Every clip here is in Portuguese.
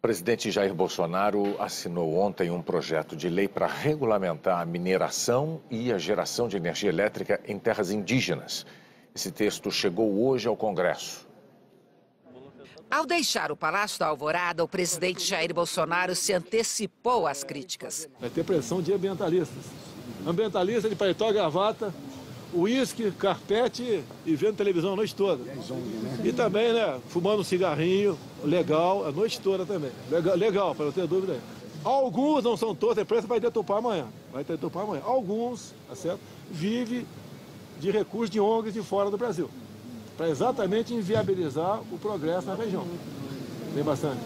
presidente Jair Bolsonaro assinou ontem um projeto de lei para regulamentar a mineração e a geração de energia elétrica em terras indígenas. Esse texto chegou hoje ao Congresso. Ao deixar o Palácio da Alvorada, o presidente Jair Bolsonaro se antecipou às críticas. Vai ter pressão de ambientalistas. Ambientalista de paletó, gravata, uísque, carpete e vendo televisão a noite toda. E também, né, fumando um cigarrinho, legal, a noite toda também. Legal, para não ter dúvida aí. Alguns, não são todos, a imprensa vai deturpar amanhã. Alguns, tá certo? Vive de recursos de ONGs de fora do Brasil, para exatamente inviabilizar o progresso na região. Tem bastante.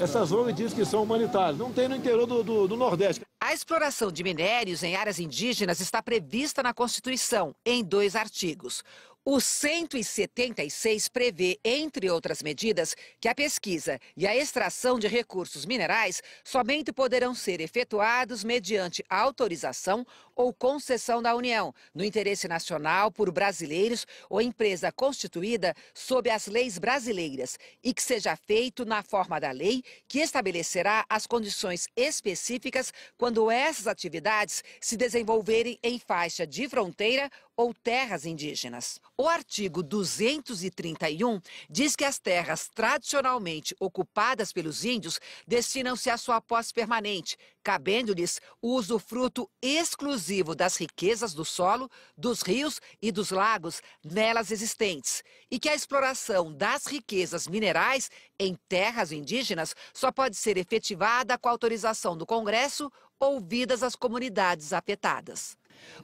Essas ONGs dizem que são humanitárias, não tem no interior do Nordeste. A exploração de minérios em áreas indígenas está prevista na Constituição, em 2 artigos. O 176 prevê, entre outras medidas, que a pesquisa e a extração de recursos minerais somente poderão ser efetuados mediante autorização ou concessão da União, no interesse nacional, por brasileiros ou empresa constituída sob as leis brasileiras, e que seja feito na forma da lei que estabelecerá as condições específicas quando essas atividades se desenvolverem em faixa de fronteira ou terras indígenas. O artigo 231 diz que as terras tradicionalmente ocupadas pelos índios destinam-se à sua posse permanente, cabendo-lhes o usufruto exclusivo das riquezas do solo, dos rios e dos lagos nelas existentes, e que a exploração das riquezas minerais em terras indígenas só pode ser efetivada com a autorização do Congresso, ouvidas as comunidades afetadas.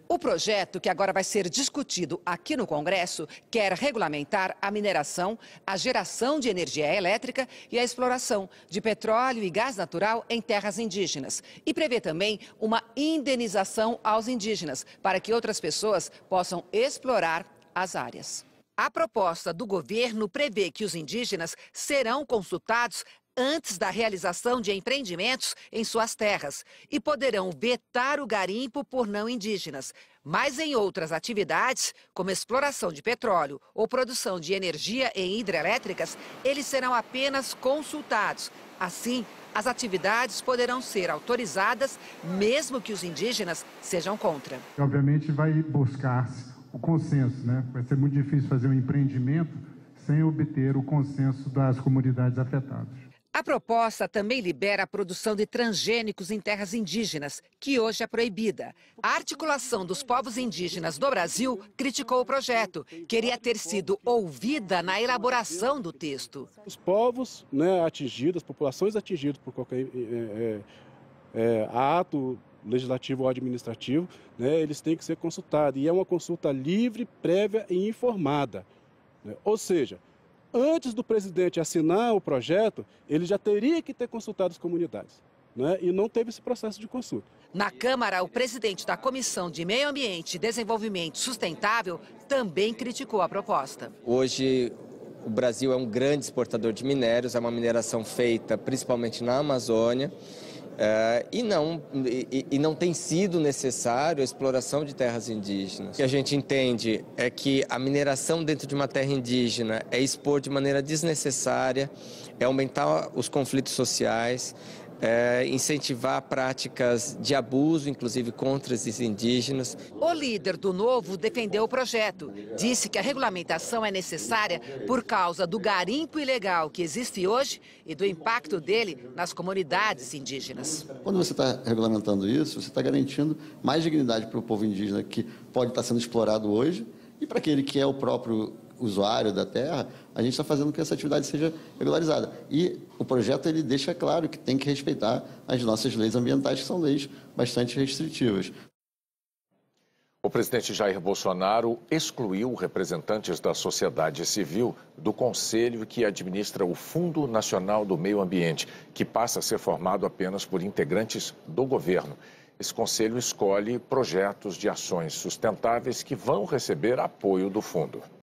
O projeto, que agora vai ser discutido aqui no Congresso, quer regulamentar a mineração, a geração de energia elétrica e a exploração de petróleo e gás natural em terras indígenas. E prevê também uma indenização aos indígenas, para que outras pessoas possam explorar as áreas. A proposta do governo prevê que os indígenas serão consultados antes da realização de empreendimentos em suas terras e poderão vetar o garimpo por não indígenas. Mas em outras atividades, como exploração de petróleo ou produção de energia em hidrelétricas, eles serão apenas consultados. Assim, as atividades poderão ser autorizadas, mesmo que os indígenas sejam contra. Obviamente vai buscar-se o consenso, né? Vai ser muito difícil fazer um empreendimento sem obter o consenso das comunidades afetadas. A proposta também libera a produção de transgênicos em terras indígenas, que hoje é proibida. A articulação dos povos indígenas do Brasil criticou o projeto. Queria ter sido ouvida na elaboração do texto. Os povos, né, atingidos, as populações atingidas por qualquer ato legislativo ou administrativo, né, eles têm que ser consultados. E é uma consulta livre, prévia e informada, né? Ou seja, antes do presidente assinar o projeto, ele já teria que ter consultado as comunidades, né? E não teve esse processo de consulta. Na Câmara, o presidente da Comissão de Meio Ambiente e Desenvolvimento Sustentável também criticou a proposta. Hoje, o Brasil é um grande exportador de minérios, é uma mineração feita principalmente na Amazônia. E não tem sido necessário a exploração de terras indígenas. O que a gente entende é que a mineração dentro de uma terra indígena é expor de maneira desnecessária, é aumentar os conflitos sociais, incentivar práticas de abuso, inclusive contra esses indígenas. O líder do Novo defendeu o projeto. Disse que a regulamentação é necessária por causa do garimpo ilegal que existe hoje e do impacto dele nas comunidades indígenas. Quando você está regulamentando isso, você está garantindo mais dignidade para o povo indígena que pode estar sendo explorado hoje e para aquele que é o próprio usuário da terra, a gente está fazendo com que essa atividade seja regularizada. E o projeto ele deixa claro que tem que respeitar as nossas leis ambientais, que são leis bastante restritivas. O presidente Jair Bolsonaro excluiu representantes da sociedade civil do conselho que administra o Fundo Nacional do Meio Ambiente, que passa a ser formado apenas por integrantes do governo. Esse conselho escolhe projetos de ações sustentáveis que vão receber apoio do fundo.